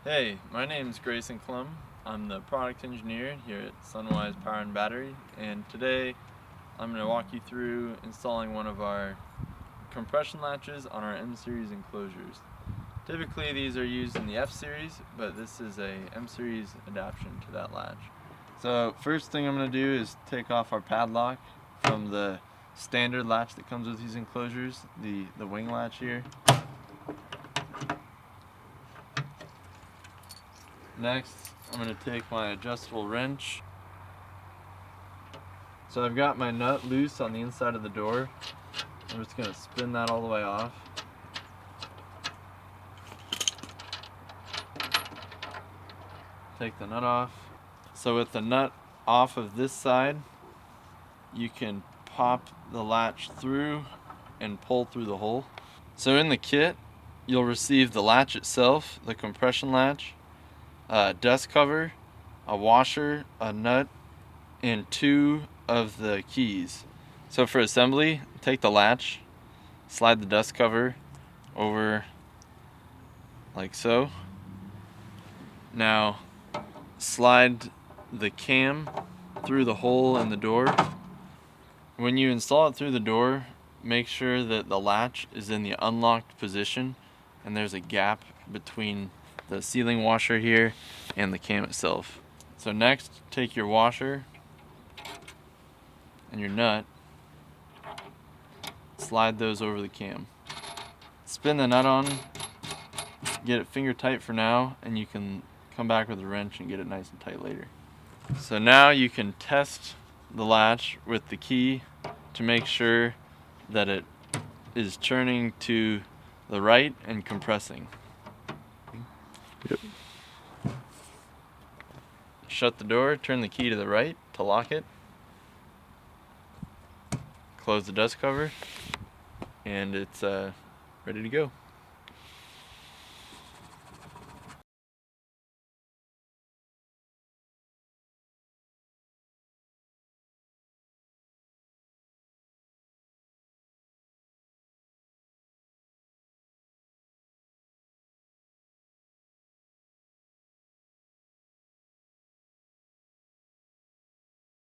Hey, my name is Greyson Clum. I'm the product engineer here at SunWize Power and Battery, and today I'm going to walk you through installing one of our compression latches on our M-Series enclosures. Typically these are used in the F-Series, but this is a M-Series adaptation to that latch. So first thing I'm going to do is take off our padlock from the standard latch that comes with these enclosures, the wing latch here. Next, I'm going to take my adjustable wrench. So I've got my nut loose on the inside of the door. I'm just going to spin that all the way off. Take the nut off. So with the nut off of this side, you can pop the latch through and pull through the hole. So in the kit, you'll receive the latch itself, the compression latch, a dust cover, a washer, a nut, and 2 of the keys. So for assembly, take the latch, slide the dust cover over like so. Now slide the cam through the hole in the door. When you install it through the door, make sure that the latch is in the unlocked position and there's a gap between the sealing washer here and the cam itself. So next, take your washer and your nut, slide those over the cam. Spin the nut on, get it finger tight for now, and you can come back with a wrench and get it nice and tight later. So now you can test the latch with the key to make sure that it is turning to the right and compressing. Yep. Shut the door, turn the key to the right to lock it. Close the dust cover, and it's ready to go.